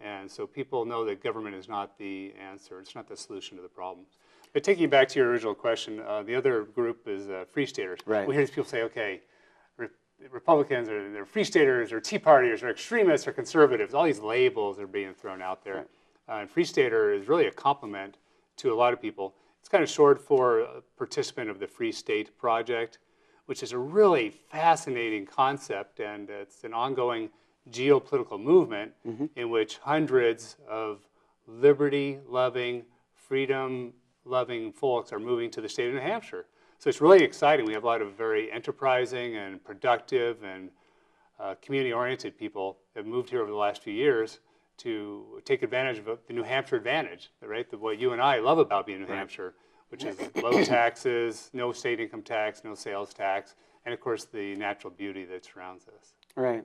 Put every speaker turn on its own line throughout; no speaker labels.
And so people know that government is not the answer. It's not the solution to the problems. But taking you back to your original question, the other group is Free Staters.
Right.
We hear these people say, okay, Republicans are they're Free Staters or Tea Partiers or extremists or conservatives. All these labels are being thrown out there. Right. And Free Stater is really a compliment to a lot of people. It's kind of short for a participant of the Free State Project, which is a really fascinating concept, and it's an ongoing geopolitical movement in which hundreds of liberty-loving, freedom-loving folks are moving to the state of New Hampshire. So it's really exciting. We have a lot of very enterprising and productive and community-oriented people that have moved here over the last few years to take advantage of the New Hampshire advantage, right? What you and I love about being in New Hampshire, which is low taxes, no state income tax, no sales tax, and of course the natural beauty that surrounds us.
Right.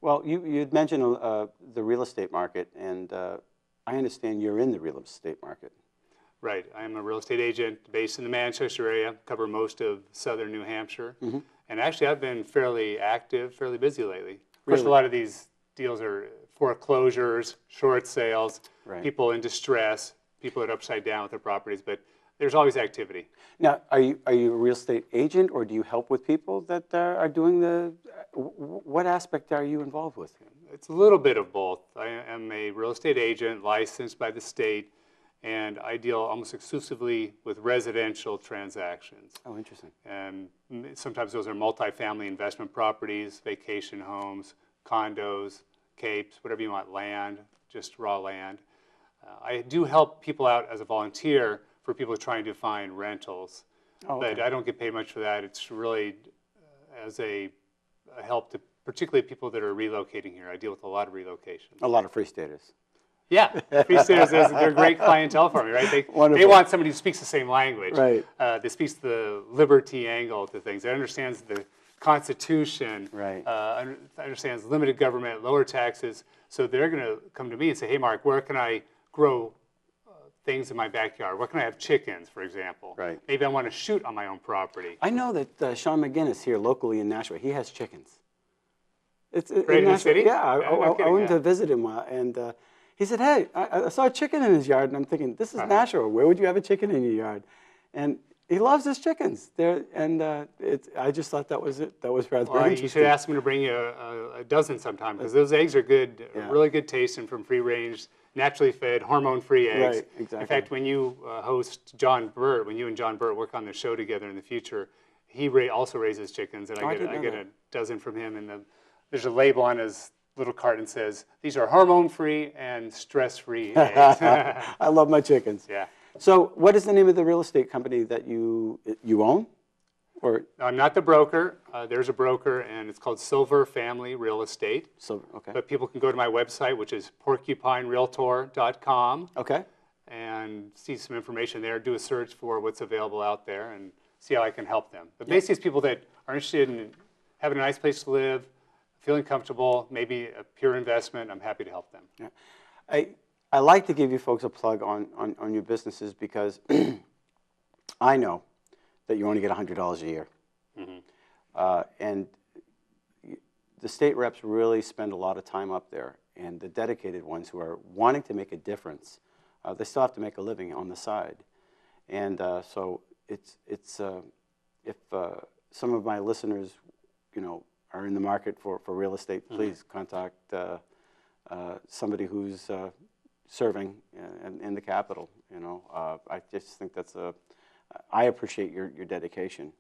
Well, you'd mentioned the real estate market, and I understand you're in the real estate market.
Right. I am a real estate agent based in the Manchester area, cover most of southern New Hampshire. And actually I've been fairly active, fairly busy lately. Of course, a lot of these deals are foreclosures, short sales, people in distress, people that are upside down with their properties, but there's always activity.
Now, are you a real estate agent, or do you help with people that are doing what aspect are you involved with?
It's a little bit of both. I am a real estate agent licensed by the state, and I deal almost exclusively with residential transactions.
Oh, interesting.
And sometimes those are multifamily investment properties, vacation homes, condos, capes, whatever you want, land, just raw land. I do help people out as a volunteer for people trying to find rentals. Oh, okay. But I don't get paid much for that. It's really as a help to particularly people that are relocating here. I deal with a lot of relocations.
A lot of Free Staters.
Yeah, Free Staters, they're great clientele for me, right? They want somebody who speaks the same language,
right?
That speaks the liberty angle to things, that understands the Constitution,
right?
Understands limited government, lower taxes. So they're going to come to me and say, hey, Mark, where can I grow things in my backyard? Where can I have chickens, for example?
Right.
Maybe I want to shoot on my own property.
I know that Sean McGinnis here locally in Nashua, he has chickens.
It's right in the city?
Yeah, I went to visit him, and he said, hey, I saw a chicken in his yard, and I'm thinking, this is Nashua. Where would you have a chicken in your yard? And he loves his chickens. I just thought that was it. That was rather interesting.
You should ask him to bring you a dozen sometime, because those eggs are good, really good tasting from free-range, naturally fed, hormone-free eggs.
Right, exactly.
In fact, when you host John Burt, when you and John Burt work on the show together in the future, he also raises chickens, and I get a dozen from him. And there's a label on his little carton that says, these are hormone-free and stress-free eggs.
I love my chickens.
Yeah.
So what is the name of the real estate company that you own? Or
I'm not the broker. There's a broker, and it's called Silver Family Real Estate.
Silver, okay.
But people can go to my website, which is porcupinerealtor.com.
Okay.
And see some information there, do a search for what's available out there, and see how I can help them. But basically, it's people that are interested in having a nice place to live, feeling comfortable, maybe a pure investment. I'm happy to help them.
Yeah. I like to give you folks a plug on your businesses, because I know that you only get $100 a year. And the state reps really spend a lot of time up there, and the dedicated ones who are wanting to make a difference, they still have to make a living on the side. And so it's if some of my listeners, are in the market for real estate, please contact somebody who's serving in the capital. I just think I appreciate your dedication.